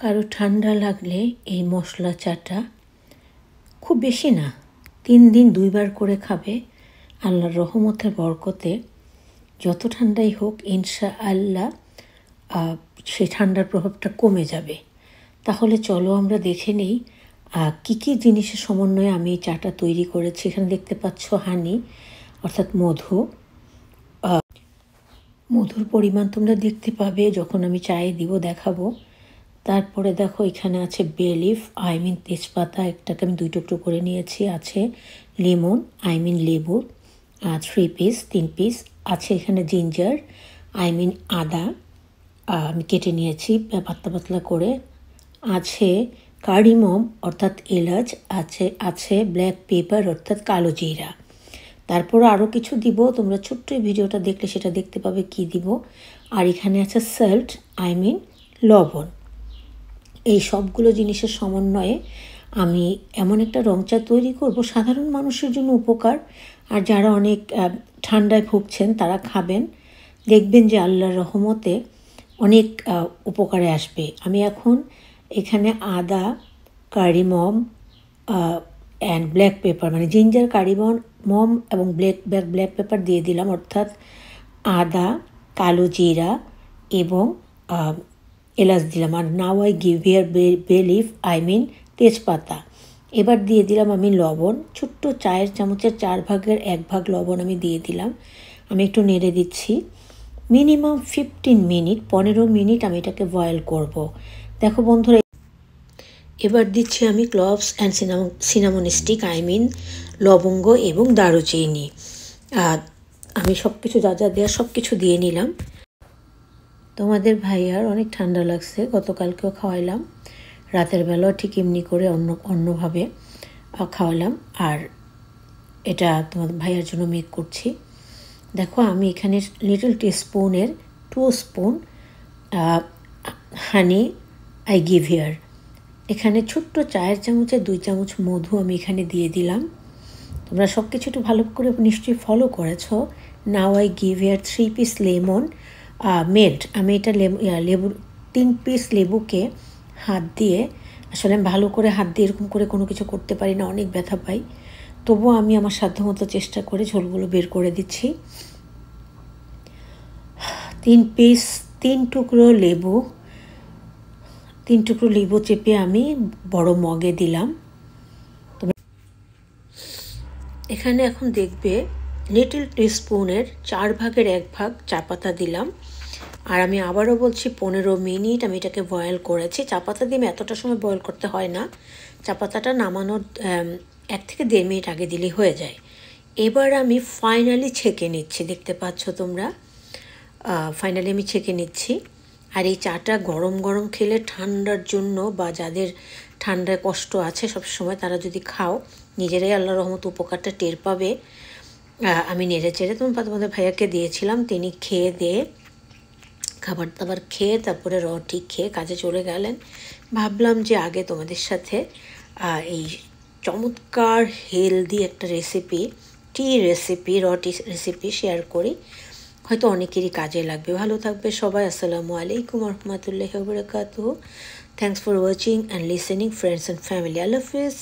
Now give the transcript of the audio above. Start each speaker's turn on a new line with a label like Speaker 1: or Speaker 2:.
Speaker 1: কারো ঠান্ডা লাগলে এই মশলা চাটা খুব বেশি না 3 দিন 2 বার করে খাবে। আল্লাহর রহমতের বরকতে যত ঠান্ডাই হোক ইনশাআল্লাহ সেই ঠান্ডার প্রভাবটা কমে যাবে। তাহলে চলো আমরা দেখে নিই কী কী জিনিসের সমন্বয়ে আমি এই চাটা তৈরি করেছি। এখানে দেখতে পাচ্ছ হানি অর্থাৎ মধু। মধুর পরিমাণ তোমরা দেখতে পাবে যখন আমি চায়ে দিব, দেখাবো। তারপরে দেখো এখানে আছে বে লিফ তেজপাতা, একটাকে আমি 2 টুকরো করে নিয়েছি। আছে লেমন লেবু 3 পিস 3 পিস। আছে এখানে জিঞ্জার আদা আমি কেটে নিয়েছি পাতলা পাতলা করে। আছে কার্ডিমম অর্থাৎ এলাচ। আছে ব্ল্যাক পেপার অর্থাৎ কালো জিরা। তারপর আরও কিছু দিব, তোমরা ছোট্ট ভিডিওটা দেখলে সেটা দেখতে পাবে কি দিব। আর এখানে আছে সল্ট লবণ। এই সবগুলো জিনিসের সমন্বয়ে আমি এমন একটা রং চা তৈরি করব সাধারণ মানুষের জন্য উপকার। আর যারা অনেক ঠান্ডায় ভুগছেন তারা খাবেন, দেখবেন যে আল্লাহর রহমতে অনেক উপকারে আসবে। আমি এখন এখানে আদা, কারিমম অ্যান্ড ব্ল্যাক পেপার মানে জিঞ্জার, কারিমম এবং ব্ল্যাক পেপার দিয়ে দিলাম, অর্থাৎ আদা, কালো জিরা এবং এলাচ দিলাম। আর now I give here bay leaf তেজপাতা। এবার দিয়ে দিলাম আমি লবণ, ছোট্ট চায়ের চামচের 4 ভাগের 1 ভাগ লবণ আমি দিয়ে দিলাম। আমি একটু নেড়ে দিচ্ছি। মিনিমাম 15 মিনিট 15 মিনিট আমি এটাকে বয়েল করব। দেখো বন্ধুরা, এবার দিচ্ছি আমি ক্লভস অ্যান্ড সিনামন স্টিক লবঙ্গ এবং দারুচিনি। আমি সব কিছু যা যা দেওয়া সব কিছু দিয়ে নিলাম। তোমাদের ভাইয়ার অনেক ঠান্ডা লাগছে, গতকালকেও খাওয়াইলাম, রাতের বেলাও ঠিক এমনি করে অন্যভাবে খাওয়ালাম। আর এটা তোমাদের ভাইয়ার জন্য মেক করছি। দেখো আমি এখানে লিটল টিস্পুনের 2 spoon honey I give here. এখানে ছোট্ট চায়ের চামচে 2 চামচ মধু আমি এখানে দিয়ে দিলাম। তোমরা সব কিছু একটু ভালো করে নিশ্চয়ই ফলো করেছো। নাও I give here 3 piece lemon melt. আমি এটা লেবু 3 পিস লেবুকে হাত দিয়ে, আসলে আমি ভালো করে হাত দিয়ে এরকম করে কোনো কিছু করতে পারি না, অনেক ব্যথা পাই। তবুও আমি আমার সাধ্যমতো চেষ্টা করে ঝোলগুলো বের করে দিচ্ছি। 3 টুকরো লেবু চেপে আমি বড় মগে দিলাম। এখানে এখন দেখবে লিটল টিস্পুনের 4 ভাগের 1 ভাগ চা পাতা দিলাম। আর আমি আবারও বলছি 15 মিনিট আমি এটাকে বয়েল করেছি। চা পাতা দিয়ে এতটা সময় বয়েল করতে হয় না, চা পাতাটা নামানোর 1 থেকে 1.5 মিনিট আগে দিলেই হয়ে যায়। এবার আমি ফাইনালি ছেঁকে নিচ্ছি, দেখতে পাচ্ছ তোমরা। ফাইনালি আমি ছেঁকে নিচ্ছি। আর এই চাটা গরম গরম খেলে ঠান্ডার জন্য, বা যাদের ঠান্ডায় কষ্ট আছে সবসময়, তারা যদি খাও নিজেরাই আল্লাহর রহমত উপকারটা টের পাবে। আমি নেড়ে চেড়ে তোমাদের ভাইয়াকে দিয়েছিলাম, তিনি খেয়ে দিয়ে খাবার দাবার খেয়ে তারপরে রটি খেয়ে কাজে চলে গেলেন। ভাবলাম যে আগে তোমাদের সাথে এই চমৎকার হেলদি একটা রেসিপি, রটি রেসিপি শেয়ার করি, হয়তো অনেকেরই কাজে লাগবে। ভালো থাকবে সবাই। আসসালামু আলাইকুম রহমতুল্লাহি ওয়া বারাকাতুহু। Thanks for watching and listening friends and family. আল্লাহ হাফেজ।